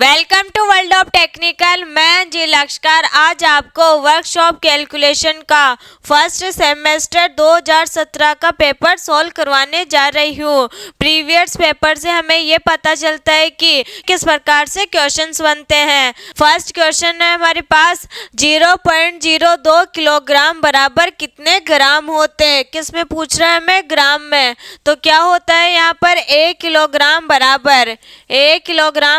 Welcome to world of technical. मैं G Lashkar आज आपको वर्कशॉप कैलकुलेशन का फर्स्ट सेमेस्टर 2017 का पेपर सॉल्व करवाने जा रही हूँ। प्रीवियस पेपर से हमें ये पता चलता है कि किस प्रकार से क्वेश्चंस बनते हैं। फर्स्ट क्वेश्चन है हमारे पास 0.02 किलोग्राम बराबर कितने ग्राम होते हैं। किस में पूछ रहा है हमें? ग्राम में। तो क्या होता है यहाँ पर 1 किलोग्राम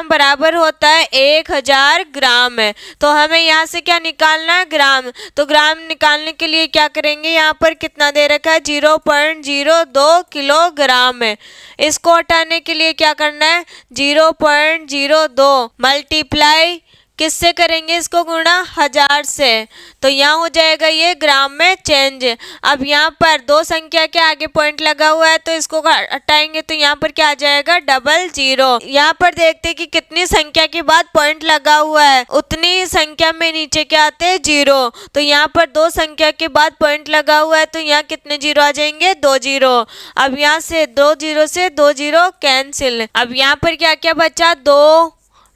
बराबर होता है 1000 ग्राम है। तो हमें यहाँ से क्या निकालना है? ग्राम। तो ग्राम निकालने के लिए क्या करेंगे? यहाँ पर कितना दे रखा है? 0.02 किलोग्राम है। इसको हटाने के लिए क्या करना है? 0.02 मल्टीप्लाई किससे करेंगे? इसको गुणा 1000 से। तो यहाँ हो जाएगा ये ग्राम में चेंज। अब यहाँ पर दो संख्या के आगे पॉइंट लगा हुआ है तो इसको हटाएंगे तो यहाँ पर क्या आ जाएगा? 00। यहाँ पर देखते हैं कि कितनी संख्या के बाद पॉइंट लगा हुआ है, उतनी ही संख्या में नीचे क्या आते हैं? 0। तो यहाँ पर दो संख्या के बाद पॉइंट लगा हुआ है तो यहाँ कितने 0 आ जाएंगे? 2 0। अब यहाँ से 2 0 से 2 0 कैंसिल। अब यहाँ पर क्या क्या बचा? 2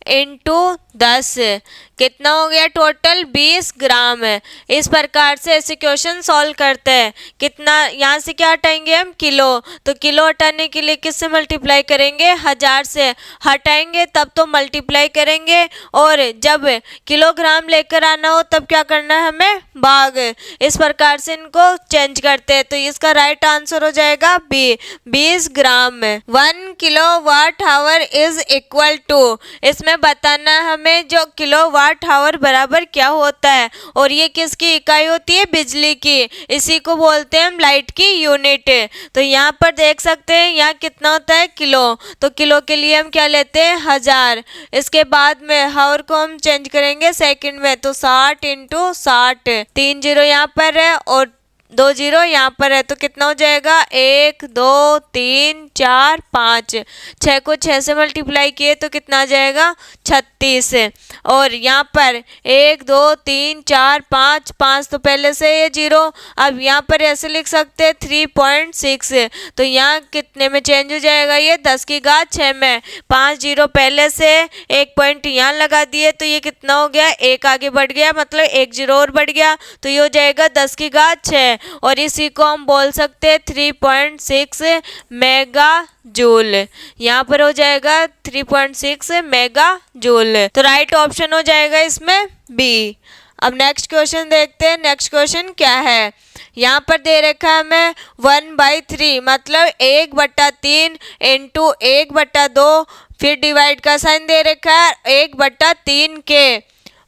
× 10 कितना हो गया? टोटल 20 ग्राम है। इस प्रकार से ऐसे क्वेश्चन सॉल्व करते हैं। कितना यहाँ से क्या हटाएंगे हम? किलो। तो किलो हटाने के लिए किससे मल्टीप्लाई करेंगे? 1000 से। हटाएंगे तब तो मल्टीप्लाई करेंगे, और जब किलोग्राम लेकर आना हो तब क्या करना है हमें? भाग। इस प्रकार से इनको चेंज करते हैं। तो इसका राइट आंसर हो जाएगा बी, 20 ग्राम में। 1 kilowatt hour is equal to, इसमें बताना हमें जो किलोवाट आवर बराबर क्या होता है, और ये किसकी इकाई होती है? बिजली की। इसी को बोलते हैं हम लाइट की यूनिट। तो यहाँ पर देख सकते हैं यहाँ कितना होता है? किलो। तो किलो के लिए हम क्या लेते हैं? 1000। इसके बाद में हावर को हम चेंज करेंगे सेकंड में, तो 60 × 60। 3 0 यहाँ पर है और 2 0 यहाँ पर है, तो कितना हो जाएगा? 1 2 3 4 5। 6 को 6 से मल्टीप्लाई किए तो कितना आ जाएगा? 36। और यहाँ पर 1 2 3 4 5, 5 तो पहले से ये 0। अब यहाँ पर ऐसे लिख सकते हैं 3.6। तो यहाँ कितने में चेंज हो जाएगा? ये 10 की घात 6 में। 5 0 पहले से, एक पॉइंट यहाँ लगा दिए तो ये कितना हो गया? 1 आगे बढ़ गया, मतलब 1 0 और बढ़ गया, तो ये हो जाएगा 10 की घात 6। और इसी को हम बोल सकते हैं 3.6 मेगा जूल। यहाँ पर हो जाएगा 3.6 मेगा जूल। तो राइट ऑप्शन हो जाएगा इसमें बी। अब नेक्स्ट क्वेश्चन देखते हैं। नेक्स्ट क्वेश्चन क्या है? यहाँ पर दे रखा है हमें 1/3, मतलब 1/3 × 1/2, फिर डिवाइड का साइन दे रखा है 1/3 के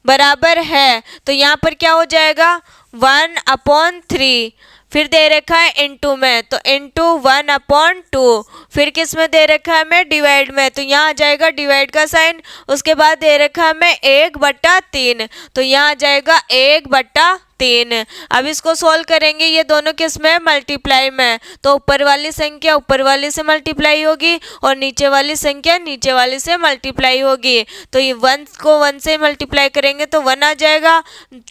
बराबर है। तो यहाँ पर क्या हो जाएगा? 1/3। फिर दे रखा है इनटू में, तो इनटू 1/2। फिर किस में दे रखा है हमें? डिवाइड में, तो यहाँ आ जाएगा डिवाइड का साइन। उसके बाद दे रखा है हमें 1/3, तो यहाँ आ जाएगा 1/3। अब इसको सोल्व करेंगे, ये दोनों किस में? मल्टीप्लाई में। तो ऊपर वाली संख्या ऊपर वाली से मल्टीप्लाई होगी और नीचे वाली संख्या नीचे वाली से मल्टीप्लाई होगी। तो ये 1 को 1 से मल्टीप्लाई करेंगे तो 1 आ जाएगा,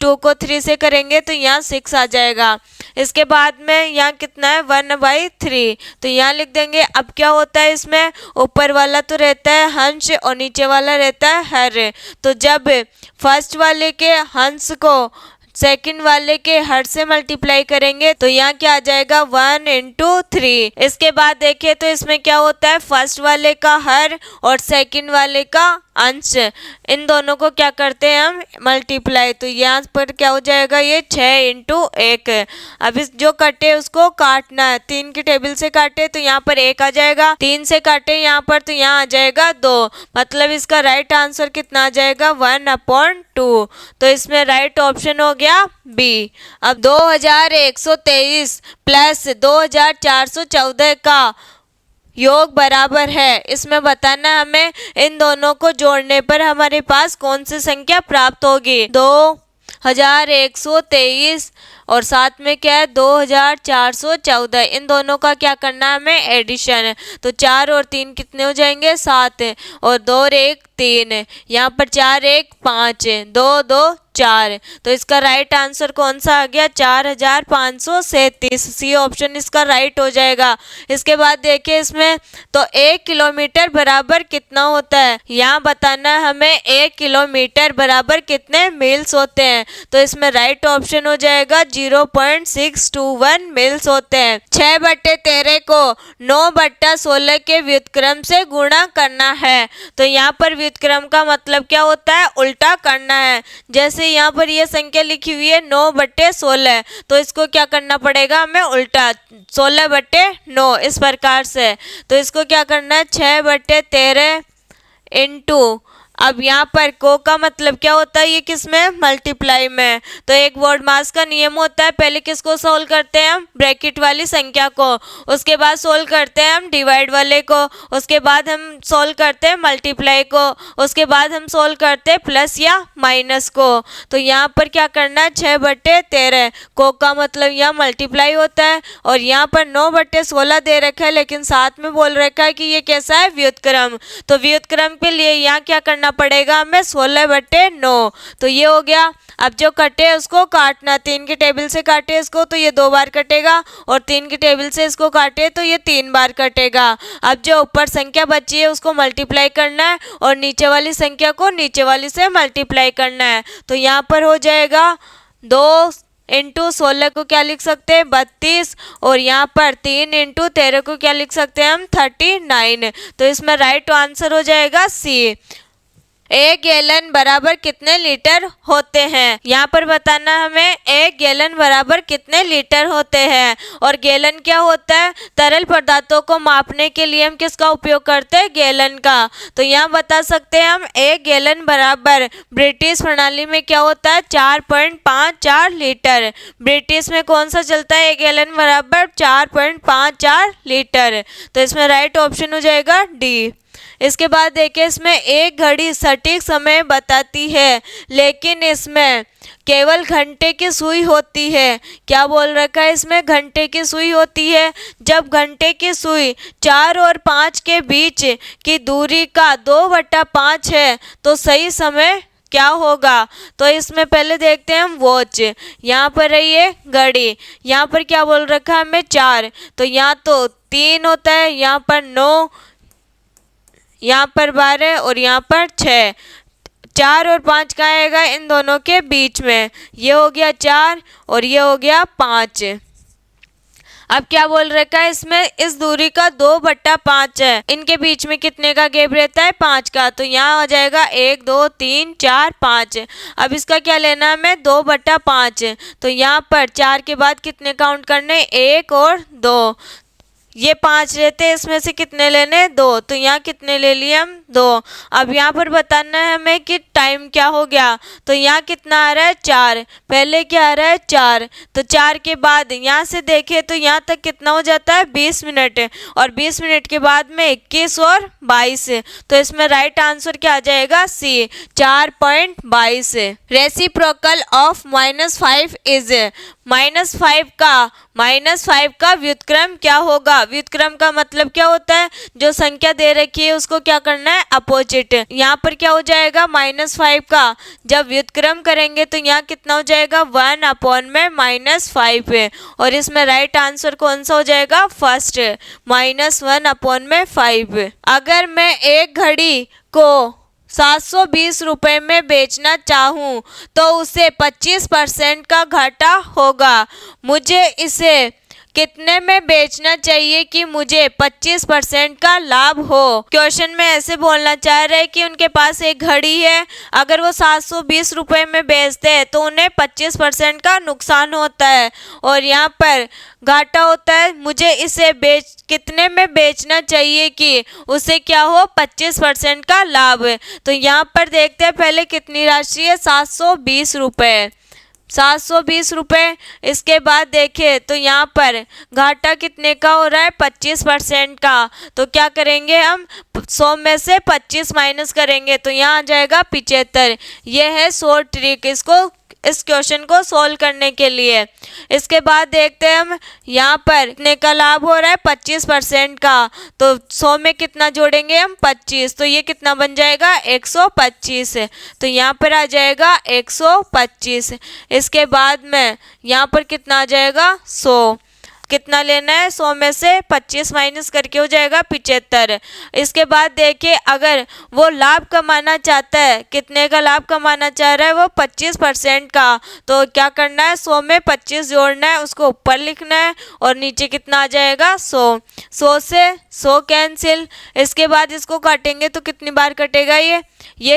2 को 3 से करेंगे तो यहाँ 6 आ जाएगा। इसके बाद में यहाँ कितना है? 1/3, तो यहाँ लिख देंगे। अब क्या होता है इसमें? ऊपर वाला तो रहता है हंस और नीचे वाला रहता है हर। तो जब फर्स्ट वाले के हंस को सेकंड वाले के हर से मल्टीप्लाई करेंगे तो यहाँ क्या आ जाएगा? 1 × 3। इसके बाद देखिए तो इसमें क्या होता है? फर्स्ट वाले का हर और सेकंड वाले का अंश, इन दोनों को क्या करते हैं हम? मल्टीप्लाई। तो यहाँ पर क्या हो जाएगा? ये 6 × 1। अब इस जो कटे उसको काटना है। 3 की टेबल से काटे तो यहाँ पर 1 आ जाएगा, 3 से काटे यहाँ पर तो यहाँ आ जाएगा 2। मतलब इसका राइट आंसर कितना आ जाएगा? 1/2। तो इसमें राइट ऑप्शन हो गया बी। अब 2123 प्लस 2414 का योग बराबर है, इसमें बताना हमें इन दोनों को जोड़ने पर हमारे पास कौन सी संख्या प्राप्त होगी? 2123 और साथ में क्या है 2414। इन दोनों का क्या करना है हमें एडिशन। तो 4 और 3 कितने हो जाएंगे 7 और 2 और 1 3। यहाँ पर 4 1 5 2 2 4। तो इसका राइट आंसर कौन सा आ गया 4537। सी ऑप्शन इसका राइट हो जाएगा। इसके बाद देखिए इसमें तो 1 किलोमीटर बराबर कितना होता है। यहाँ बताना है हमें 1 किलोमीटर बराबर कितने मील्स होते हैं। तो इसमें राइट ऑप्शन हो जाएगा 0.621 मील्स होते हैं। 6/13 को 9/16 के व्युत्क्रम से गुणा करना है। तो यहाँ पर व्युत्क्रम का मतलब क्या होता है उल्टा करना है। जैसे यहाँ पर ये संख्या लिखी हुई है 9/16 तो इसको क्या करना पड़ेगा हमें उल्टा 16/9 इस प्रकार से। तो इसको क्या करना है 6/13 इंटू अब यहाँ पर को का मतलब क्या होता है ये किस में मल्टीप्लाई में। तो एक वर्ड मास का नियम होता है पहले किसको सोल्व करते हैं हम ब्रैकेट वाली संख्या को, उसके बाद सोल्व करते हैं हम डिवाइड वाले को, उसके बाद हम सोल्व करते हैं मल्टीप्लाई को, उसके बाद हम सोल्व करते हैं प्लस या माइनस को। तो यहाँ पर क्या करना है 6/13 को का मतलब यहाँ मल्टीप्लाई होता है और यहाँ पर 9/16 दे रखा है लेकिन साथ में बोल रखा है कि ये कैसा है व्युत्क्रम। तो व्युत्क्रम के लिए यहाँ क्या करना पड़ेगा हमें 16/9। तो ये हो गया। अब जो कटे उसको काटना 3 के टेबल से काटे इसको तो ये 2 बार कटेगा और 3 के टेबल से इसको काटे तो ये 3 बार कटेगा। अब जो ऊपर संख्या बची है उसको मल्टीप्लाई करना है और नीचे वाली संख्या को नीचे वाली से मल्टीप्लाई करना है। तो यहाँ पर हो जाएगा 2 इंटू 16 को क्या लिख सकते हैं 32 और यहाँ पर 3 इंटू 13 को क्या लिख सकते हैं हम 39। तो इसमें राइट आंसर हो जाएगा सी। 1 गैलन बराबर कितने लीटर होते हैं। यहाँ पर बताना हमें 1 गैलन बराबर कितने लीटर होते हैं। और गैलन क्या होता है तरल पदार्थों को मापने के लिए हम किसका उपयोग करते हैं गैलन का। तो यहाँ बता सकते हैं हम 1 गैलन बराबर ब्रिटिश प्रणाली में क्या होता है 4.54 लीटर। ब्रिटिश में कौन सा चलता है 1 गैलन बराबर 4.54 लीटर। तो इसमें राइट ऑप्शन हो जाएगा डी। इसके बाद देखिए इसमें एक घड़ी सटीक समय बताती है लेकिन इसमें केवल घंटे की सुई होती है। क्या बोल रखा है इसमें घंटे की सुई होती है। जब घंटे की सुई 4 और 5 के बीच की दूरी का 2/5 है तो सही समय क्या होगा। तो इसमें पहले देखते हैं हम वॉच। यहाँ पर है ये घड़ी, यहाँ पर क्या बोल रखा है हमें 4 तो यहाँ तो 3 होता है, यहाँ पर 9, यहाँ पर 12 और यहाँ पर 6। 4 और 5 कहाँ आएगा इन दोनों के बीच में। ये हो गया 4 और ये हो गया 5। अब क्या बोल रखा है इसमें इस दूरी का 2/5 है, इनके बीच में कितने का गैप रहता है 5 का। तो यहाँ हो जाएगा 1 2 3 4 5। अब इसका क्या लेना है हमें 2/5। तो यहाँ पर 4 के बाद कितने काउंट करने 1 और 2, ये 5 रहते हैं इसमें से कितने लेने 2। तो यहाँ कितने ले लिए हम 2। अब यहाँ पर बताना है हमें कि टाइम क्या हो गया। तो यहाँ कितना आ रहा है 4, पहले क्या आ रहा है 4। तो 4 के बाद यहाँ से देखें तो यहाँ तक कितना हो जाता है 20 मिनट और 20 मिनट के बाद में 21 और 22। तो इसमें राइट आंसर क्या आ जाएगा सी 4.22। रेसिप्रोकल ऑफ -5 इज -5 का व्युत्क्रम क्या होगा। व्युत्क्रम का मतलब क्या होता है जो संख्या दे रखी है उसको क्या करना है अपोजिट। यहाँ पर क्या हो जाएगा -5 का जब व्युत्क्रम करेंगे तो यहाँ कितना हो जाएगा 1/-5 और इसमें राइट आंसर कौन सा हो जाएगा फर्स्ट -1/5। अगर मैं एक घड़ी को 720 रुपये में बेचना चाहूँ तो उसे 25% का घाटा होगा। मुझे इसे कितने में बेचना चाहिए कि मुझे 25% का लाभ हो। क्वेश्चन में ऐसे बोलना चाह रहे हैं कि उनके पास एक घड़ी है, अगर वो 720 रुपये में बेचते हैं तो उन्हें 25% का नुकसान होता है और यहाँ पर घाटा होता है। मुझे इसे कितने में बेचना चाहिए कि उसे क्या हो 25% का लाभ। तो यहाँ पर देखते हैं पहले कितनी राशि है 720 रुपये 720 रुपये। इसके बाद देखें तो यहाँ पर घाटा कितने का हो रहा है 25% का। तो क्या करेंगे हम 100 में से 25 माइनस करेंगे तो यहाँ आ जाएगा 75। यह है शॉर्ट ट्रिक, इसको इस क्वेश्चन को सोल्व करने के लिए। इसके बाद देखते हैं हम यहाँ पर कितने का लाभ हो रहा है 25% का, तो 100 में कितना जोड़ेंगे हम 25, तो ये कितना बन जाएगा 125, तो यहाँ पर आ जाएगा 125। इसके बाद में यहाँ पर कितना आ जाएगा 100, कितना लेना है 100 में से 25 माइनस करके हो जाएगा 75। इसके बाद देखिए अगर वो लाभ कमाना चाहता है, कितने का लाभ कमाना चाह रहा है वो 25% का, तो क्या करना है 100 में 25 जोड़ना है, उसको ऊपर लिखना है और नीचे कितना आ जाएगा 100। 100 से 100 कैंसिल। इसके बाद इसको काटेंगे तो कितनी बार कटेगा ये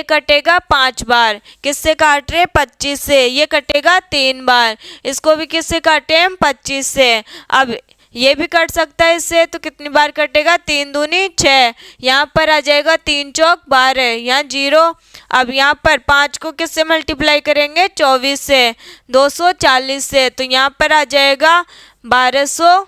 कटेगा 5 बार। किससे काट रहे 25 से, ये कटेगा 3 बार। इसको भी किससे काटे हम 25 से। अब ये भी कट सकता है इससे, तो कितनी बार कटेगा 3 दूनी 6, यहाँ पर आ जाएगा 3 चौक 12, यहाँ 0। अब यहाँ पर 5 को किससे मल्टीप्लाई करेंगे 24 से, 240 से, तो यहाँ पर आ जाएगा 1200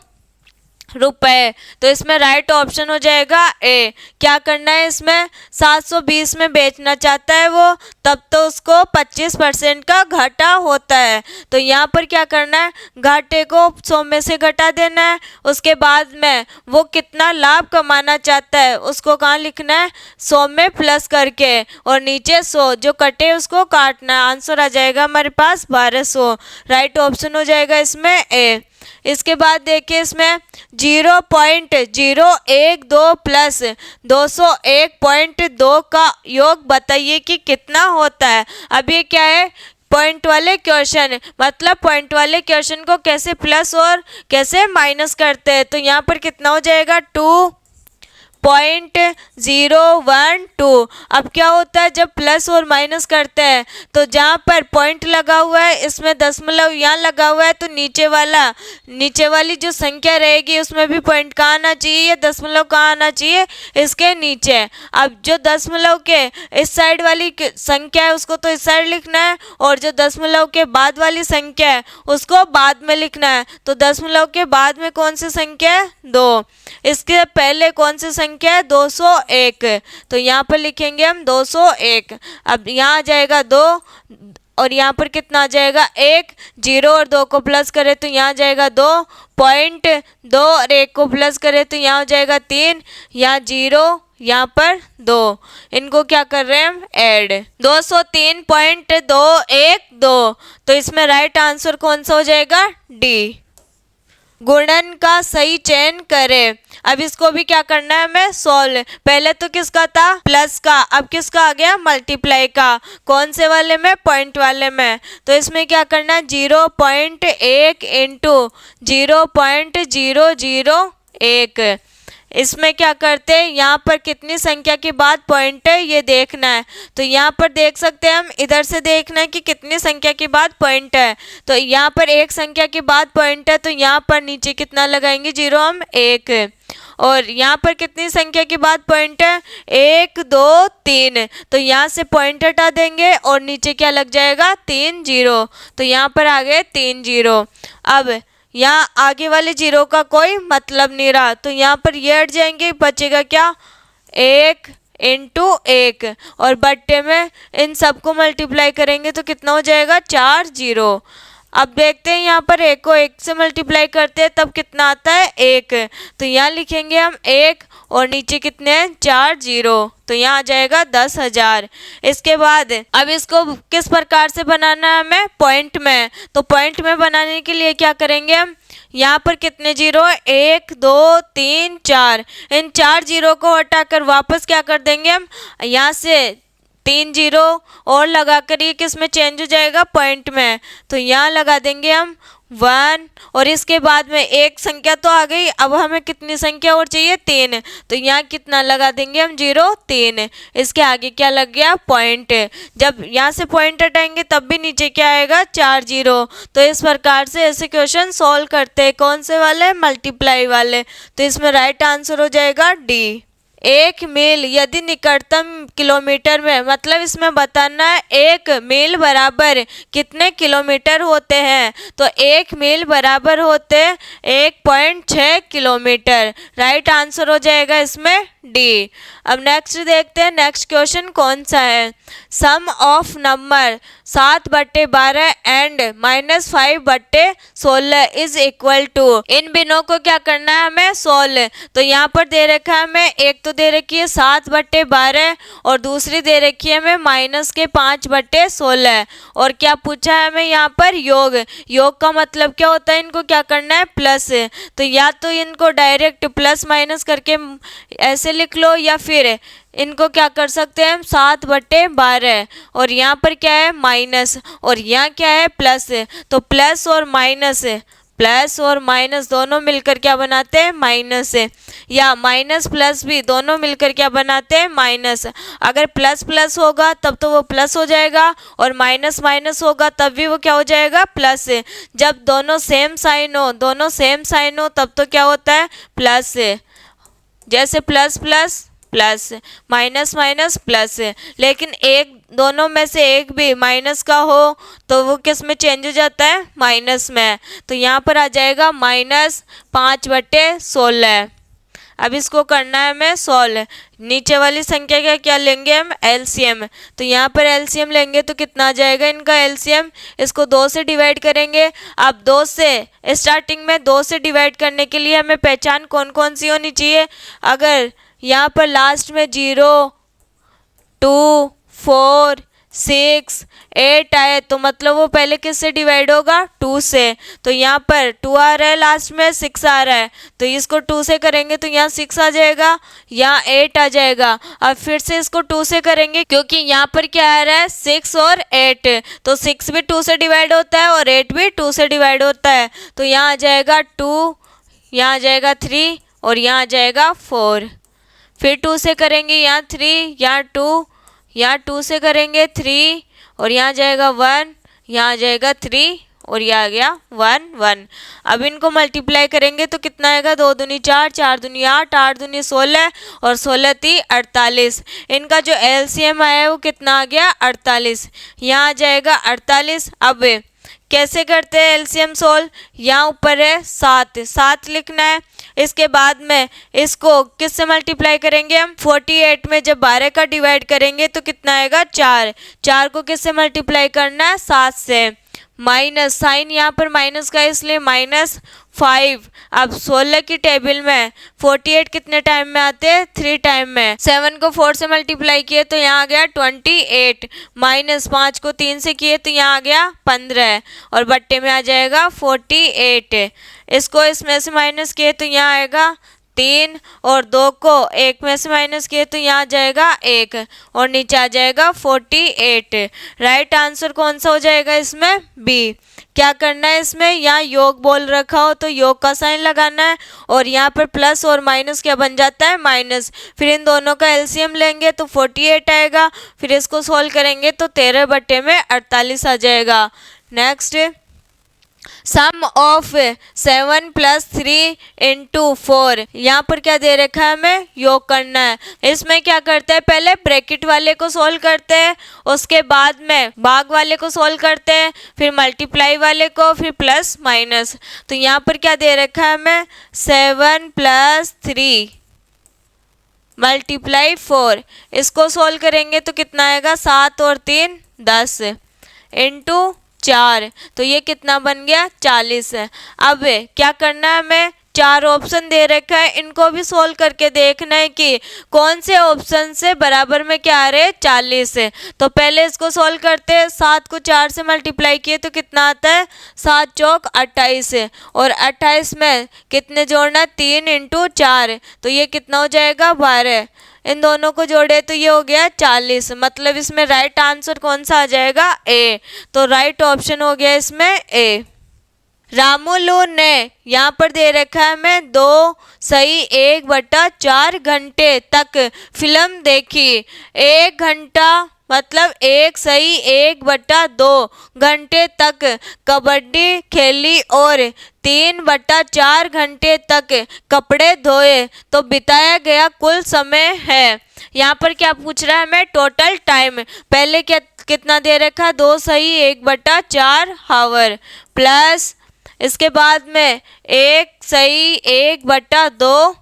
रुपए। तो इसमें राइट ऑप्शन हो जाएगा ए। क्या करना है इसमें 720 में बेचना चाहता है वो, तब तो उसको 25% का घाटा होता है। तो यहाँ पर क्या करना है घाटे को 100 में से घटा देना है। उसके बाद में वो कितना लाभ कमाना चाहता है उसको कहाँ लिखना है 100 में प्लस करके, और नीचे 100 जो कटे उसको काटना है। आंसर आ जाएगा हमारे पास 1200। राइट ऑप्शन हो जाएगा इसमें ए। इसके बाद देखिए इसमें 0.012 प्लस 201.2 का योग बताइए कि कितना होता है। अब ये क्या है पॉइंट वाले क्वेश्चन, मतलब पॉइंट वाले क्वेश्चन को कैसे प्लस और कैसे माइनस करते हैं। तो यहाँ पर कितना हो जाएगा 2.012। अब क्या होता है जब प्लस और माइनस करते हैं तो जहाँ पर पॉइंट लगा हुआ है इसमें दशमलव यहाँ लगा हुआ है, तो नीचे वाली जो संख्या रहेगी उसमें भी पॉइंट कहाँ आना चाहिए, या दशमलव कहाँ आना चाहिए इसके नीचे। अब जो दशमलव के इस साइड वाली संख्या है उसको तो इस साइड लिखना है, और जो दशमलव के बाद वाली संख्या है उसको बाद में लिखना है। तो दशमलव के बाद में कौन सी संख्या है 2, इसके पहले कौन सी संख्या है 201, तो यहाँ पर लिखेंगे हम 201। अब यहाँ आ जाएगा 2 और यहाँ पर कितना आ जाएगा 1, 0 और 2 को प्लस करें तो यहाँ आ जाएगा 2.2 और 1 को प्लस करें तो यहाँ हो जाएगा 3, यहाँ 0 यहाँ पर 2, इनको क्या कर रहे हैं हम ऐड। 203.212, तो इसमें राइट आंसर कौन सा हो जाएगा डी। गुणन का सही चयन करें। अब इसको भी क्या करना है हमें सोल्व। पहले तो किसका था प्लस का, अब किसका आ गया मल्टीप्लाई का। कौन से वाले में पॉइंट वाले में। तो इसमें क्या करना है 0.1 इंटू 0.001। इसमें क्या करते हैं यहाँ पर कितनी संख्या के बाद पॉइंट है ये देखना है। तो यहाँ पर देख सकते हैं हम, इधर से देखना है कि कितनी संख्या के बाद पॉइंट है। तो यहाँ पर एक संख्या के बाद पॉइंट है, तो यहाँ पर नीचे कितना लगाएंगे 0 हम 1। और यहाँ पर कितनी संख्या के बाद पॉइंट है 1 2 3, तो यहाँ से पॉइंट हटा देंगे और नीचे क्या लग जाएगा 3 0, तो यहाँ पर आ गए 3 0। अब यहाँ आगे वाले 0 का कोई मतलब नहीं रहा, तो यहाँ पर ये हट जाएंगे, बचेगा क्या 1 इंटू 1, और बट्टे में इन सबको मल्टीप्लाई करेंगे तो कितना हो जाएगा 4 0। अब देखते हैं यहाँ पर 1 को 1 से मल्टीप्लाई करते हैं तब कितना आता है 1, तो यहाँ लिखेंगे हम 1 और नीचे कितने हैं 4 0, तो यहाँ आ जाएगा 10,000। इसके बाद अब इसको किस प्रकार से बनाना है हमें पॉइंट में। तो पॉइंट में बनाने के लिए क्या करेंगे हम, यहाँ पर कितने 0 है 1 2 3 4, इन 4 0 को हटाकर वापस क्या कर देंगे हम, यहाँ से 3 0 और लगाकर ये किस में चेंज हो जाएगा पॉइंट में, तो यहाँ लगा देंगे हम 1, और इसके बाद में एक संख्या तो आ गई, अब हमें कितनी संख्या और चाहिए 3, तो यहाँ कितना लगा देंगे हम 0 3, इसके आगे क्या लग गया पॉइंट। जब यहाँ से पॉइंट हटाएंगे तब भी नीचे क्या आएगा 4 0। तो इस प्रकार से ऐसे क्वेश्चन सॉल्व करते हैं। कौन से वाले मल्टीप्लाई वाले, तो इसमें राइट आंसर हो जाएगा डी। एक मील यदि निकटतम किलोमीटर में, मतलब इसमें बताना है एक मील बराबर कितने किलोमीटर होते हैं, तो एक मील बराबर होते 1.6 किलोमीटर। राइट आंसर हो जाएगा इसमें डी। अब नेक्स्ट देखते हैं, नेक्स्ट क्वेश्चन कौन सा है। Sum of number 7/12 and -5/16 is equal to. इन बिनों को क्या करना है हमें, सोल्व। तो यहाँ पर दे रखा है हमें, एक तो दे रखी है 7/12 और दूसरी दे रखी है हमें -5/16। और क्या पूछा है हमें यहाँ पर, योग। योग का मतलब क्या होता है, इनको क्या करना है, प्लस। तो या तो इनको डायरेक्ट प्लस माइनस करके ऐसे लिख लो, या फिर इनको क्या कर सकते हैं हम 7/12 और यहाँ पर क्या है माइनस और यहाँ क्या है प्लस। तो प्लस और माइनस दोनों मिलकर क्या बनाते हैं, माइनस। या माइनस प्लस भी दोनों मिलकर क्या बनाते हैं, माइनस। अगर प्लस प्लस होगा तब तो वो प्लस हो जाएगा और माइनस माइनस होगा तब भी वो क्या हो जाएगा, प्लस। जब दोनों सेम साइन हो तब तो क्या होता है, प्लस। जैसे plus plus plus, minus minus plus. लेकिन एक दोनों में से एक भी माइनस का हो तो वो किस में चेंज हो जाता है, माइनस में। तो यहाँ पर आ जाएगा -5/16। अब इसको करना है हमें सॉल्व। नीचे वाली संख्या का क्या लेंगे हम, एलसीएम। तो यहाँ पर एलसीएम लेंगे तो कितना आ जाएगा इनका एलसीएम, इसको 2 से डिवाइड करेंगे। अब 2 से स्टार्टिंग में 2 से डिवाइड करने के लिए हमें पहचान कौन कौन सी होनी चाहिए। अगर यहाँ पर लास्ट में 0, 2, 4, 6, 8 आए तो मतलब वो पहले किससे डिवाइड होगा, 2 से। तो यहाँ पर 2 आ रहा है, लास्ट में 6 आ रहा है, तो इसको 2 से करेंगे तो यहाँ 6 आ जाएगा, यहाँ 8 आ जाएगा। अब फिर से इसको 2 से करेंगे क्योंकि यहाँ पर क्या आ रहा है 6 और 8, तो 6 भी 2 से डिवाइड होता है और 8 भी 2 से डिवाइड होता है। तो यहाँ आ जाएगा 2, यहाँ आ जाएगा 3 और यहाँ आ जाएगा 4। फिर 2 से करेंगे यहाँ 3, यहाँ 2, यहाँ 2 से करेंगे 3 और यहाँ जाएगा 1, यहाँ आ जाएगा 3 और ये आ गया 1 1। अब इनको मल्टीप्लाई करेंगे तो कितना आएगा, 2 दूनी 4, 4 दूनी 8, 8 दूनी 16 और 16 × 48। इनका जो एलसीएम आया है वो कितना आ गया, 48। यहाँ आ जाएगा 48। अब कैसे करते हैं एलसीएम सोल्व, यहाँ ऊपर है 7 लिखना है। इसके बाद में इसको किससे मल्टीप्लाई करेंगे हम, 48 में जब 12 का डिवाइड करेंगे तो कितना आएगा, 4 को किससे मल्टीप्लाई करना है, 7 से। माइनस साइन यहाँ पर माइनस का इसलिए -5। अब 16 की टेबल में 48 कितने टाइम में आते हैं, 3 टाइम में। 7 को 4 से मल्टीप्लाई किए तो यहाँ आ गया 28, -5 को 3 से किए तो यहाँ आ गया 15 और बट्टे में आ जाएगा 48। इसको इसमें से माइनस किए तो यहाँ आएगा 3 और 2 को 1 में से माइनस किए तो यहाँ आ जाएगा 1 और नीचे आ जाएगा 48। राइट आंसर कौन सा हो जाएगा इसमें, बी। क्या करना है इसमें, यहाँ योग बोल रखा हो तो योग का साइन लगाना है और यहाँ पर प्लस और माइनस क्या बन जाता है, माइनस। फिर इन दोनों का एलसीएम लेंगे तो 48 आएगा। फिर इसको सोल्व करेंगे तो 13/48 आ जाएगा। Next, sum of 7 + 3 × 4। यहाँ पर क्या दे रखा है, हमें योग करना है। इसमें क्या करते हैं, पहले ब्रैकेट वाले को सोल्व करते हैं, उसके बाद में भाग वाले को सोल्व करते हैं, फिर मल्टीप्लाई वाले को, फिर प्लस माइनस। तो यहाँ पर क्या दे रखा है हमें, 7 + 3 × 4। इसको सोल्व करेंगे तो कितना आएगा, 7 और 3 10 × 4, तो ये कितना बन गया, 40 है। अब क्या करना है हमें, 4 ऑप्शन दे रखा है, इनको भी सोल्व करके देखना है कि कौन से ऑप्शन से बराबर में क्या आ रहे हैं, 40 है। तो पहले इसको सोल्व करते हैं। 7 को 4 से मल्टीप्लाई किए तो कितना आता है, 7 चौक 28 है और 28 में कितने जोड़ना है, 3 × 4, तो ये कितना हो जाएगा, 12। इन दोनों को जोड़े तो ये हो गया 40। मतलब इसमें राइट आंसर कौन सा आ जाएगा, ए। तो राइट ऑप्शन हो गया इसमें ए। रामुलू ने यहाँ पर दे रखा है हमें 2+1/4 घंटे तक फिल्म देखी। 1 घंटा मतलब 1+1/2 घंटे तक कबड्डी खेली और 3/4 घंटे तक कपड़े धोए तो बिताया गया कुल समय है। यहाँ पर क्या पूछ रहा है हमें? Total time. पहले क्या कितना दे रखा है? 2+1/4 हावर प्लस इसके बाद में 1+1/2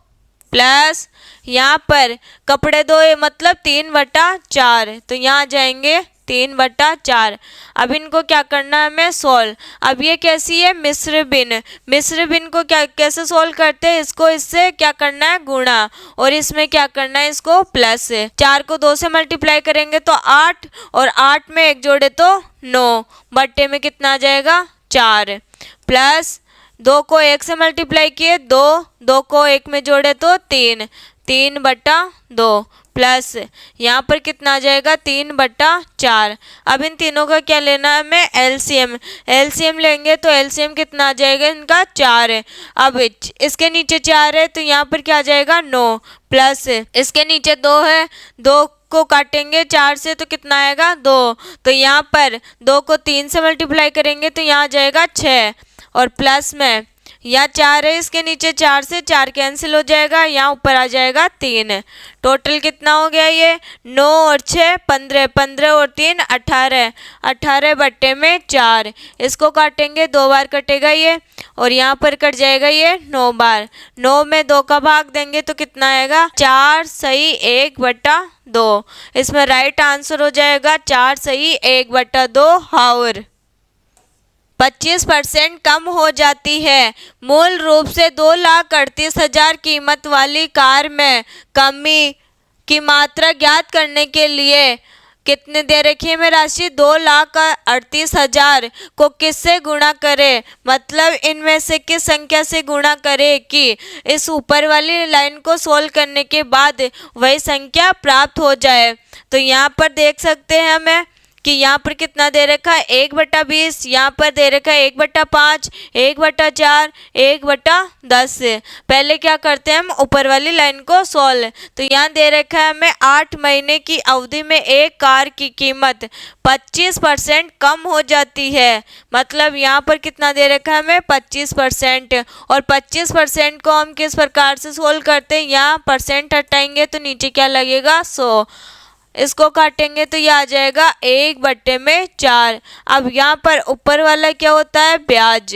प्लस यहाँ पर कपड़े धोए मतलब 3/4, तो यहाँ आ जाएंगे 3/4। अब इनको क्या करना है हमें? सोल्व। अब ये कैसी है? मिश्र भिन्न। मिश्र भिन्न को क्या कैसे सोल्व करते हैं? इसको इससे क्या करना है? गुणा, और इसमें क्या करना है? इसको प्लस। 4 को 2 से मल्टीप्लाई करेंगे तो 8, और 8 में 1 जोड़े तो 9, बट्टे में कितना आ जाएगा? 4 प्लस 2 को 1 से मल्टीप्लाई किए 2, 2 को 1 में जोड़े तो 3, 3/2 प्लस यहाँ पर कितना आ जाएगा? 3/4। अब इन तीनों का क्या लेना है हमें? एलसीएम। एलसीएम लेंगे तो एलसीएम कितना आ जाएगा? इनका 4 है। अब इसके नीचे 4 है तो यहाँ पर क्या आ जाएगा? 9 प्लस इसके नीचे 2 है, 2 को काटेंगे 4 से तो कितना आएगा? 2। तो यहाँ पर 2 को 3 से मल्टीप्लाई करेंगे तो यहाँ आ जाएगा 6, और प्लस में यहाँ 4 है, इसके नीचे 4 से 4 कैंसिल हो जाएगा, यहाँ ऊपर आ जाएगा 3। टोटल कितना हो गया? ये 9 और 6 15, 15 और 3 18, 18 बट्टे में 4। इसको काटेंगे 2 बार कटेगा ये, और यहाँ पर कट जाएगा ये 9 बार। 9 में 2 का भाग देंगे तो कितना आएगा? 4+1/2। इसमें राइट आंसर हो जाएगा 4+1/2 हावर। 25% कम हो जाती है। मूल रूप से 2,38,000 कीमत वाली कार में कमी की मात्रा ज्ञात करने के लिए कितने दे रखी है? मैं राशि 2,38,000 को किससे गुणा करें? मतलब इनमें से किस संख्या से गुणा करें कि इस ऊपर वाली लाइन को सोल्व करने के बाद वही संख्या प्राप्त हो जाए। तो यहाँ पर देख सकते हैं हमें कि यहाँ पर कितना दे रखा है? 1/20, यहाँ पर दे रखा है 1/5, 1/4, 1/10। पहले क्या करते हैं हम? ऊपर वाली लाइन को सोल्व। तो यहाँ दे रखा है हमें 8 महीने की अवधि में एक कार की कीमत 25% कम हो जाती है। मतलब यहाँ पर कितना दे रखा है हमें? 25%। और 25% को हम किस प्रकार से सोल्व करते हैं? यहाँ परसेंट हटाएंगे तो नीचे क्या लगेगा? 100। इसको काटेंगे तो ये आ जाएगा 1/4। अब यहाँ पर ऊपर वाला क्या होता है? ब्याज।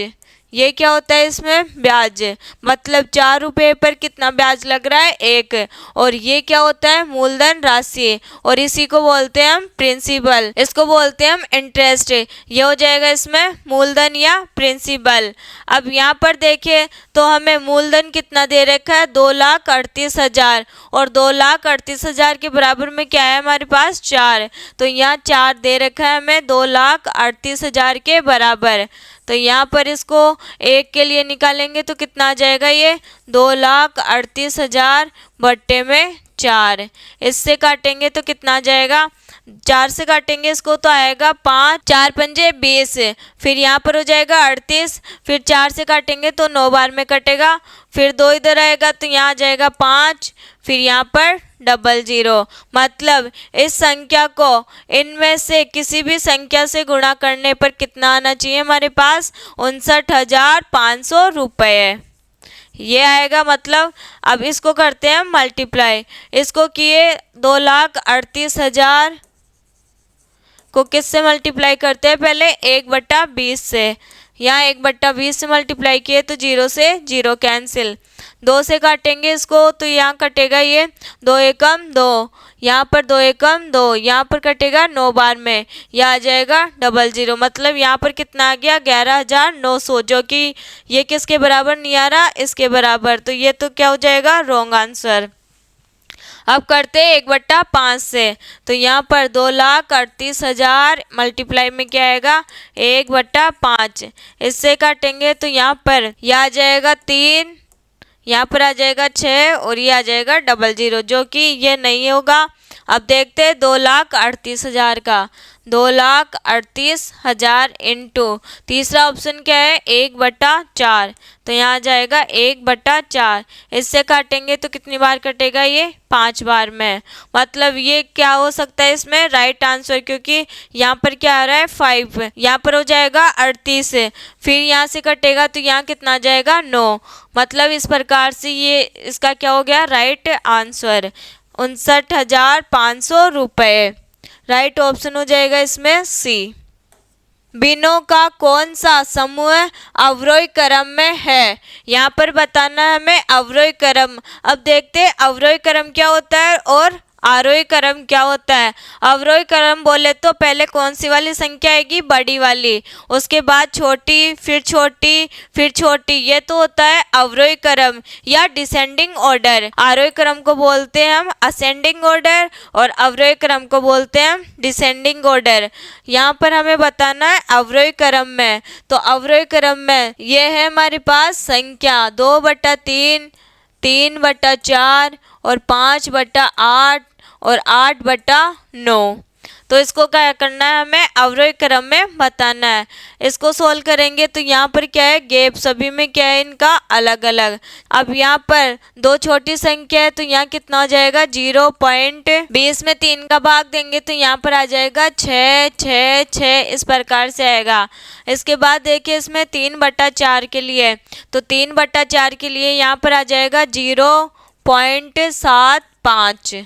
ये क्या होता है? इसमें ब्याज। मतलब 4 रुपये पर कितना ब्याज लग रहा है? 1। और ये क्या होता है? मूलधन राशि, और इसी को बोलते हैं हम प्रिंसिपल, इसको बोलते हैं हम इंटरेस्ट। ये हो जाएगा इसमें मूलधन या प्रिंसिपल। अब यहाँ पर देखें तो हमें मूलधन कितना दे रखा है? 2,38,000, और 2,38,000 के बराबर में क्या है हमारे पास? 4। तो यहाँ 4 दे रखा है हमें 2,38,000 के बराबर। तो यहाँ पर इसको 1 के लिए निकालेंगे तो कितना आ जाएगा? ये 2,38,000 बट्टे में 4। इससे काटेंगे तो कितना आ जाएगा? 4 से काटेंगे इसको तो आएगा 5, 4 पंजे 20। फिर यहाँ पर हो जाएगा 38, फिर 4 से काटेंगे तो 9 बार में कटेगा, फिर 2 इधर आएगा तो यहाँ आ जाएगा 5, फिर यहाँ पर 00। मतलब इस संख्या को इनमें से किसी भी संख्या से गुणा करने पर कितना आना चाहिए हमारे पास? 59,500 रुपये। ये आएगा। मतलब अब इसको करते हैं मल्टीप्लाई। इसको किए 2,38,000 को किससे मल्टीप्लाई करते हैं? पहले 1/20 से। यहाँ 1/20 से मल्टीप्लाई किए तो 0 से 0 कैंसिल। 2 से काटेंगे इसको तो यहाँ कटेगा ये 2 एकम 2, यहाँ पर 2 एकम 2, यहाँ पर कटेगा 9 बार में, यह आ जाएगा 00। मतलब यहाँ पर कितना आ गया? 11,900, जो कि ये किसके बराबर नहीं आ रहा? इसके बराबर। तो ये तो क्या हो जाएगा? Wrong answer. अब करते हैं 1/5 से। तो यहाँ पर 2,38,000 मल्टीप्लाई में क्या आएगा? 1/5। इससे काटेंगे तो यहाँ पर यह आ जाएगा 3, यहाँ पर आ जाएगा 6, और ये आ जाएगा 00, जो कि ये नहीं होगा। अब देखते हैं 2,38,000 का। 2,38,000 इंटू तीसरा ऑप्शन क्या है 1/4, तो यहाँ आ जाएगा 1/4। इससे काटेंगे तो कितनी बार कटेगा ये 5 बार में, मतलब ये क्या हो सकता है इसमें राइट आंसर, क्योंकि यहाँ पर क्या आ रहा है 5, यहाँ पर हो जाएगा 38, फिर यहाँ से कटेगा तो यहाँ कितना आ जाएगा 9, मतलब इस प्रकार से ये इसका क्या हो गया राइट आंसर 59,500 रुपये। राइट ऑप्शन हो जाएगा इसमें सी। बिनों का कौन सा समूह अवरोही क्रम में है, यहाँ पर बताना है हमें अवरोही क्रम। अब देखते हैं अवरोही क्रम क्या होता है और आरोही क्रम क्या होता है। अवरोही क्रम बोले तो पहले कौन सी वाली संख्या आएगी बड़ी वाली, उसके बाद छोटी, फिर छोटी, फिर छोटी, ये तो होता है अवरोही क्रम या डिसेंडिंग ऑर्डर। आरोही क्रम को बोलते हैं हम असेंडिंग ऑर्डर और अवरोही क्रम को बोलते हैं हम डिसेंडिंग ऑर्डर। यहाँ पर हमें बताना है अवरोही क्रम में, तो अवरोही क्रम में ये है हमारे पास संख्या 2/3, 3/4 और 5/8 और 8/9। तो इसको क्या करना है हमें अवरोही क्रम में बताना है। इसको सोल्व करेंगे तो यहाँ पर क्या है गैप सभी में क्या है इनका अलग अलग। अब यहाँ पर दो छोटी संख्या है तो यहाँ कितना हो जाएगा 0.20 में 3 का भाग देंगे तो यहाँ पर आ जाएगा 6 6 6, इस प्रकार से आएगा। इसके बाद देखिए इसमें 3/4 के लिए, तो 3/4 के लिए यहाँ पर आ जाएगा 0.75।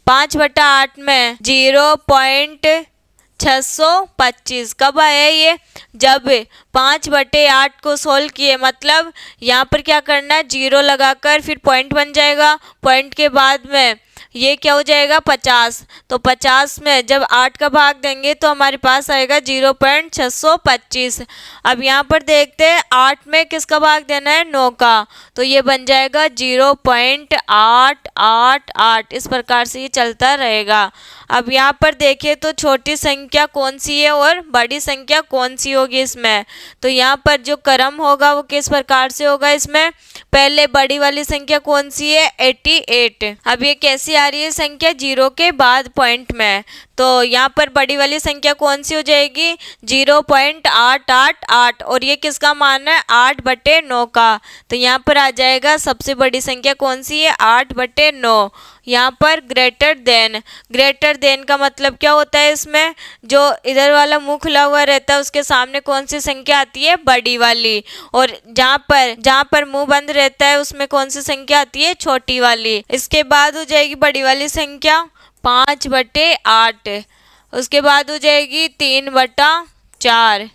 5/8 में 0.625 कब आया ये, जब 5/8 को सोल्व किए, मतलब यहाँ पर क्या करना है 0 लगाकर फिर पॉइंट बन जाएगा, पॉइंट के बाद में ये क्या हो जाएगा 50, तो 50 में जब 8 का भाग देंगे तो हमारे पास आएगा 0.625। अब यहाँ पर देखते हैं 8 में किसका भाग देना है 9 का, तो ये बन जाएगा 0.888, इस प्रकार से ये चलता रहेगा। अब यहाँ पर देखिए तो छोटी संख्या कौन सी है और बड़ी संख्या कौन सी होगी इसमें, तो यहाँ पर जो क्रम होगा वो किस प्रकार से होगा इसमें, पहले बड़ी वाली संख्या कौन सी है 88। अब ये कैसी आ रही है संख्या 0 के बाद पॉइंट में, तो यहाँ पर बड़ी वाली संख्या कौन सी हो जाएगी 0.888 और ये किसका मान है 8/9 का, तो यहाँ पर आ जाएगा सबसे बड़ी संख्या कौन सी है 8/9। यहाँ पर ग्रेटर देन का मतलब क्या होता है, इसमें जो इधर वाला मुंह खुला हुआ रहता है उसके सामने कौन सी संख्या आती है बड़ी वाली, और जहाँ पर मुंह बंद रहता है उसमें कौन सी संख्या आती है छोटी वाली। इसके बाद हो जाएगी बड़ी वाली संख्या 5/8, उसके बाद हो जाएगी 3/4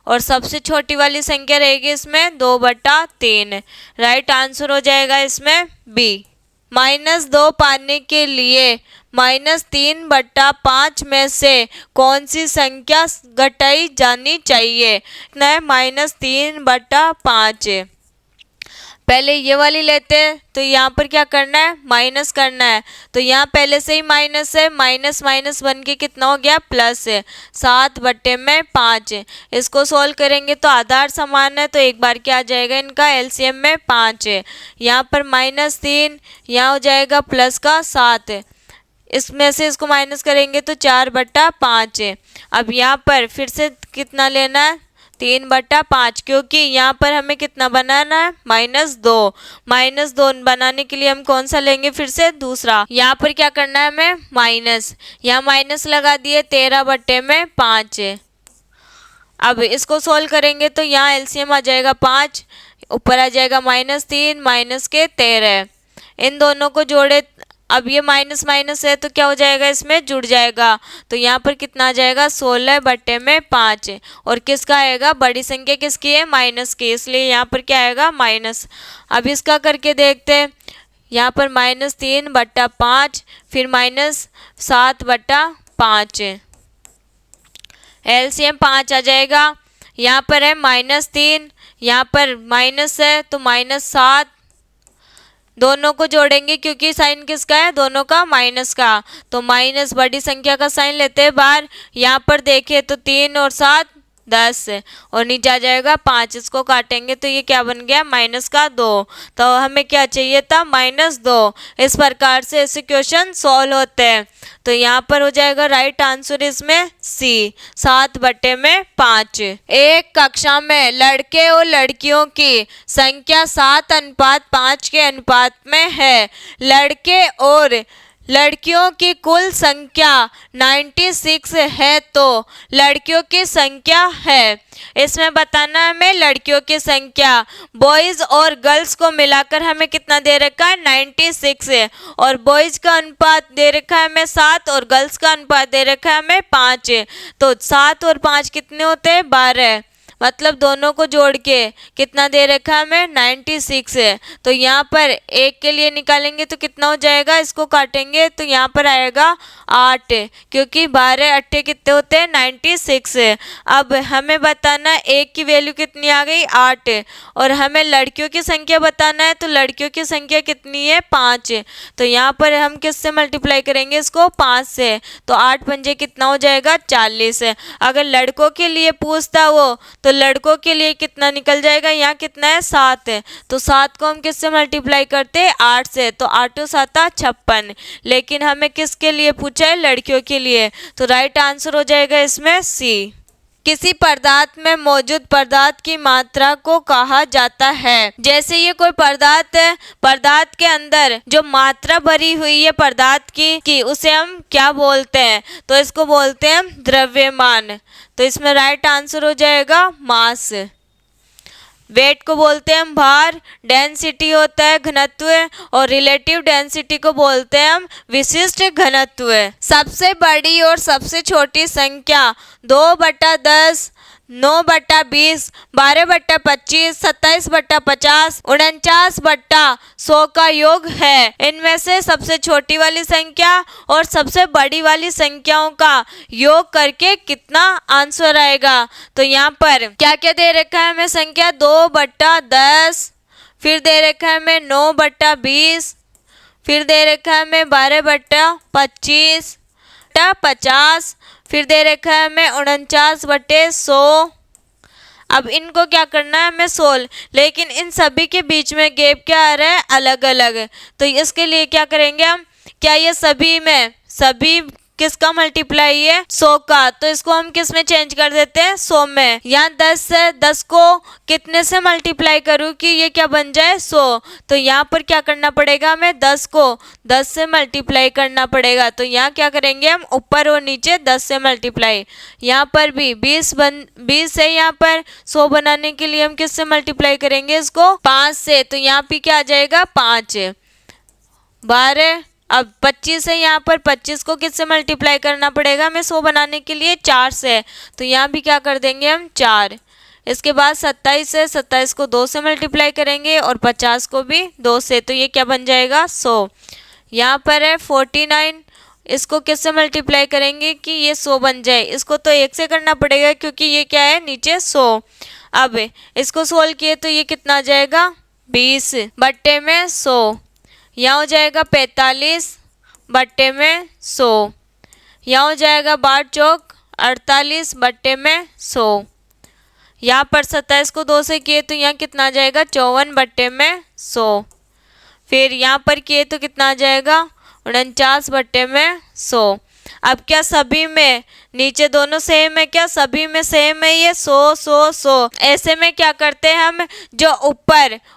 और सबसे छोटी वाली संख्या रहेगी इसमें 2/3। राइट आंसर हो जाएगा इसमें बी। -2 पाने के लिए -3/5 में से कौन सी संख्या घटाई जानी चाहिए, -3/5। पहले ये वाली लेते हैं तो यहाँ पर क्या करना है माइनस करना है, तो यहाँ पहले से ही माइनस है, माइनस माइनस बन के कितना हो गया प्लस है 7/5। इसको सोल्व करेंगे तो आधार समान है तो एक बार क्या आ जाएगा इनका एलसीएम में 5 है। यहाँ पर -3, यहाँ हो जाएगा प्लस का 7, इसमें से इसको माइनस करेंगे तो 4/5 है। अब यहाँ पर फिर से कितना लेना है 3/5, क्योंकि यहाँ पर हमें कितना बनाना है -2 बनाने के लिए हम कौन सा लेंगे फिर से दूसरा। यहाँ पर क्या करना है हमें माइनस, यहाँ माइनस लगा दिए 13/5। अब इसको सोल्व करेंगे तो यहाँ एलसीएम आ जाएगा 5, ऊपर आ जाएगा -3 माइनस के 13, इन दोनों को जोड़े, अब ये माइनस माइनस है तो क्या हो जाएगा इसमें जुड़ जाएगा, तो यहाँ पर कितना आ जाएगा 16/5 और किसका आएगा बड़ी संख्या किसकी है माइनस की, इसलिए यहाँ पर क्या आएगा माइनस। अब इसका करके देखते हैं, यहाँ पर -3/5 फिर -7/5, एलसीएम 5 आ जाएगा। यहाँ पर है -3, यहाँ पर माइनस है तो -7, दोनों को जोड़ेंगे क्योंकि साइन किसका है दोनों का माइनस का, तो माइनस बड़ी संख्या का साइन लेते हैं बाहर। यहाँ पर देखिए तो 3 और 7 10 और नीचे आ जाएगा 5। इसको काटेंगे तो ये क्या बन गया, माइनस का 2। तो हमें क्या चाहिए था, -2। इस प्रकार से ऐसे क्वेश्चन सॉल्व होते हैं। तो यहाँ पर हो जाएगा राइट आंसर इसमें सी, 7/5। एक कक्षा में लड़के और लड़कियों की संख्या 7:5 के अनुपात में है। लड़के और लड़कियों की कुल संख्या 96 है, तो लड़कियों की संख्या है। इसमें बताना है हमें लड़कियों की संख्या। बॉयज और गर्ल्स को मिलाकर हमें कितना दे रखा है, 96 है। और बॉयज का अनुपात दे रखा है हमें 7 और गर्ल्स का अनुपात दे रखा है हमें 5। तो 7 और 5 कितने होते हैं, 12। मतलब दोनों को जोड़ के कितना दे रखा है हमें, 96 है। तो यहाँ पर एक के लिए निकालेंगे तो कितना हो जाएगा, इसको काटेंगे तो यहाँ पर आएगा 8, क्योंकि 12 8 कितने होते हैं, 96 है। अब हमें बताना है एक की वैल्यू कितनी आ गई, 8। और हमें लड़कियों की संख्या बताना है, तो लड़कियों की संख्या कितनी है, 5। तो यहाँ पर हम किससे मल्टीप्लाई करेंगे इसको, 5 से। तो 8 पंजे कितना हो जाएगा, 40। अगर लड़कों के लिए पूछता वो तो लड़कों के लिए कितना निकल जाएगा, यहाँ कितना है, 7 है। तो 7 को हम किससे मल्टीप्लाई करते हैं, 8 से। तो 8 × 7 = 56। लेकिन हमें किसके लिए पूछा है, लड़कियों के लिए। तो राइट आंसर हो जाएगा इसमें सी। किसी पदार्थ में मौजूद पदार्थ की मात्रा को कहा जाता है। जैसे ये कोई पदार्थ है, पदार्थ के अंदर जो मात्रा भरी हुई है पदार्थ की उसे हम क्या बोलते हैं, तो इसको बोलते हैं द्रव्यमान। तो इसमें राइट आंसर हो जाएगा मास। वेट को बोलते हैं हम भार, डेंसिटी होता है घनत्व, और रिलेटिव डेंसिटी को बोलते हैं हम विशिष्ट घनत्व। सबसे बड़ी और सबसे छोटी संख्या 2/10, 9/20, 12/25, 27/50, 49/100 का योग है। इनमें से सबसे छोटी वाली संख्या और सबसे बड़ी वाली संख्याओं का योग करके कितना आंसर आएगा। तो यहाँ पर क्या क्या दे रखा है हमें संख्या, 2/10, फिर दे रखा है हमें 9/20, फिर दे रखा है हमें 12/25, 50, फिर दे रखा है हमें 49/100। अब इनको क्या करना है हमें सोल्व, लेकिन इन सभी के बीच में गैप क्या आ रहा है, अलग अलग। तो इसके लिए क्या करेंगे हम, क्या ये सभी किसका मल्टीप्लाई है, 100 का। तो इसको हम किस में चेंज कर देते हैं, 100 में। यहाँ 10 है, 10 को कितने से मल्टीप्लाई करूँ कि ये क्या बन जाए, 100। तो यहाँ पर क्या करना पड़ेगा हमें, 10 को 10 से मल्टीप्लाई करना पड़ेगा। तो यहाँ क्या करेंगे हम, ऊपर और नीचे 10 से मल्टीप्लाई। यहाँ पर भी 20 है, यहाँ पर 100 बनाने के लिए हम किससे मल्टीप्लाई करेंगे इसको, 5 से। तो यहाँ पे क्या आ जाएगा, 5, 12। अब 25 है, यहाँ पर 25 को किससे मल्टीप्लाई करना पड़ेगा हमें 100 बनाने के लिए, 4 से। तो यहाँ भी क्या कर देंगे हम, 4। इसके बाद 27 है, 27 को 2 से मल्टीप्लाई करेंगे और 50 को भी 2 से। तो ये क्या बन जाएगा, 100। यहाँ पर है 49, इसको किससे मल्टीप्लाई करेंगे कि ये 100 बन जाए। इसको तो 1 से करना पड़ेगा क्योंकि ये क्या है, नीचे 100। अब इसको सोल्व किए तो ये कितना आ जाएगा, 20/100। यहाँ हो जाएगा 45/100। यहाँ हो जाएगा 12 चौक 48/100। यहाँ पर 27 को 2 से किए तो यहाँ कितना आ जाएगा, 54/100। फिर यहाँ पर किए तो कितना आ जाएगा, 49/100। अब क्या सभी में नीचे दोनों सेम है, क्या सभी में सेम है ये 100 100 100। ऐसे में क्या करते हैं हम, जो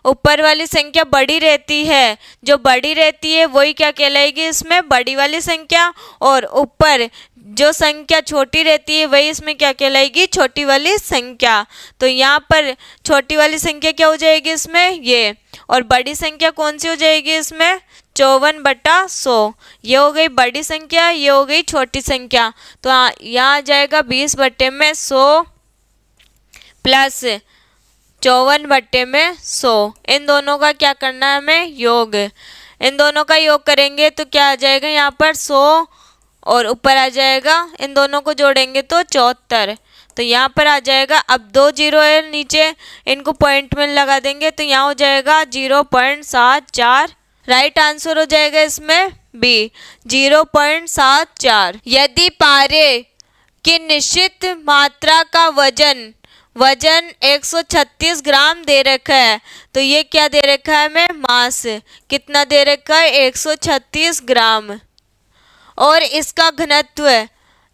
ऊपर वाली संख्या बड़ी रहती है, जो बड़ी रहती है वही क्या कहलाएगी इसमें, बड़ी वाली संख्या। और ऊपर जो संख्या छोटी रहती है वही इसमें क्या कहलाएगी, छोटी वाली संख्या। तो यहाँ पर छोटी वाली संख्या क्या हो जाएगी इसमें, ये। और बड़ी संख्या कौन सी हो जाएगी इसमें, 54/100। ये हो गई बड़ी संख्या, ये हो गई छोटी संख्या। तो यहाँ आ जाएगा 20/100 प्लस 54/100। इन दोनों का क्या करना है हमें, योग। इन दोनों का योग करेंगे तो क्या आ जाएगा, यहाँ पर 100 और ऊपर आ जाएगा, इन दोनों को जोड़ेंगे तो 74। तो यहाँ पर आ जाएगा, अब 2 0 है नीचे, इनको पॉइंट में लगा देंगे तो यहाँ हो जाएगा 0.74। राइट आंसर हो जाएगा इसमें बी, 0.74। यदि पारे कि निश्चित मात्रा का वजन 136 ग्राम दे रखा है। तो ये क्या दे रखा है हमें, मास कितना दे रखा है, 136 ग्राम। और इसका घनत्व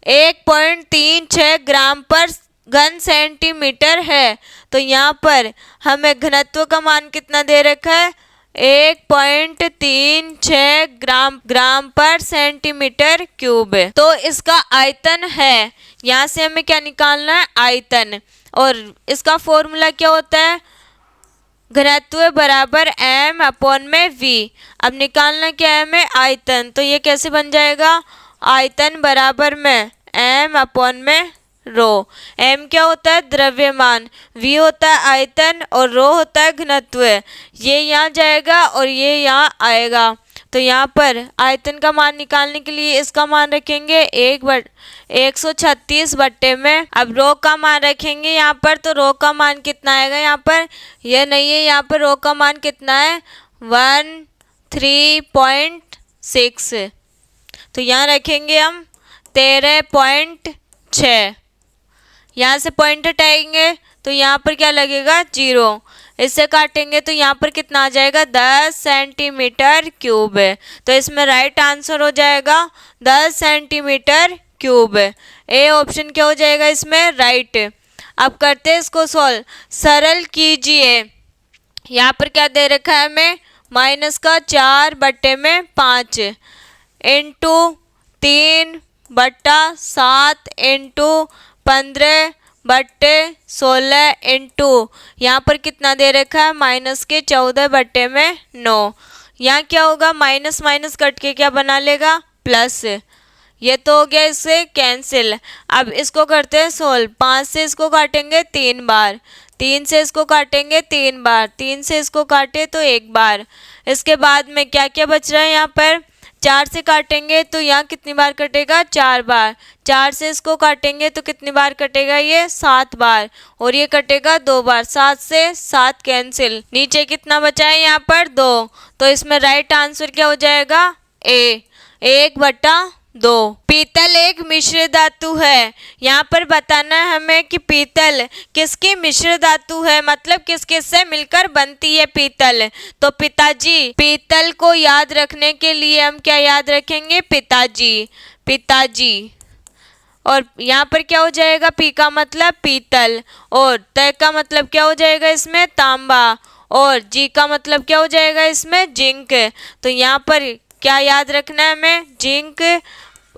1.36 ग्राम पर घन सेंटीमीटर है। तो यहाँ पर हमें घनत्व का मान कितना दे रखा है, 1.36 ग्राम पर सेंटीमीटर क्यूब। तो इसका आयतन है, यहाँ से हमें क्या निकालना है, आयतन। और इसका फॉर्मूला क्या होता है, घनत्व बराबर m/v। अब निकालना क्या है हमें, आयतन। तो ये कैसे बन जाएगा, आयतन बराबर में m/ρ। m क्या होता है, द्रव्यमान, v होता है आयतन और ρ होता है घनत्व। ये यहाँ जाएगा और ये यहाँ आएगा। तो यहाँ पर आयतन का मान निकालने के लिए इसका मान रखेंगे 136 बट्टे में। अब रो का मान रखेंगे यहाँ पर, तो रो का मान कितना आएगा, यहाँ पर यह नहीं है, यहाँ पर रो का मान कितना है, 13.6। तो यहाँ रखेंगे हम 13.6। यहाँ से पॉइंट हटाएंगे तो यहाँ पर क्या लगेगा, 0। इससे काटेंगे तो यहाँ पर कितना आ जाएगा, 10 सेंटीमीटर क्यूब। तो इसमें राइट आंसर हो जाएगा 10 सेंटीमीटर क्यूब। ए ऑप्शन क्या हो जाएगा इसमें, राइट। अब करते हैं इसको सॉल्व, सरल कीजिए। यहाँ पर क्या दे रखा है हमें, -4/5 इंटू 3/7 इंटू 15/16 इंटू यहाँ पर कितना दे रखा है, -14/9। यहाँ क्या होगा, माइनस माइनस कट के क्या बना लेगा, प्लस। ये तो हो गया इससे कैंसिल। अब इसको करते हैं सोल्व। 5 से इसको काटेंगे 3 बार, 3 से इसको काटेंगे 3 बार, 3 से इसको काटे तो 1 बार। इसके बाद में क्या क्या बच रहा है, यहाँ पर 4 से काटेंगे तो यहाँ कितनी बार कटेगा, 4 बार। 4 से इसको काटेंगे तो कितनी बार कटेगा, ये 7 बार। और ये कटेगा 2 बार, 7 से 7 कैंसिल। नीचे कितना बचा है, यहाँ पर 2। तो इसमें राइट आंसर क्या हो जाएगा, ए, 1/2। पीतल एक मिश्र धातु है। यहाँ पर बताना है हमें कि पीतल किसकी मिश्र धातु है, मतलब किस किस से मिलकर बनती है पीतल। तो पिताजी, पीतल को याद रखने के लिए हम क्या याद रखेंगे, पिताजी, पिताजी। और यहाँ पर क्या हो जाएगा, पी का मतलब पीतल, और त का मतलब क्या हो जाएगा इसमें, तांबा, और जी का मतलब क्या हो जाएगा इसमें, जिंक। तो यहाँ पर क्या याद रखना है हमें, जिंक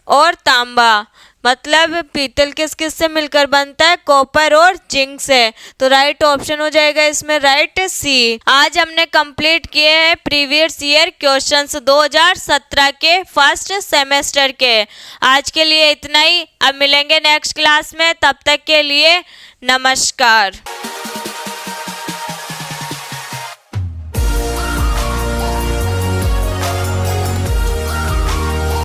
और तांबा। मतलब पीतल किस किस से मिलकर बनता है, कॉपर और जिंक से। तो राइट ऑप्शन हो जाएगा इसमें राइट सी। आज हमने कंप्लीट किए हैं प्रीवियस ईयर क्वेश्चंस 2017 के फर्स्ट सेमेस्टर के। आज के लिए इतना ही, अब मिलेंगे नेक्स्ट क्लास में, तब तक के लिए नमस्कार।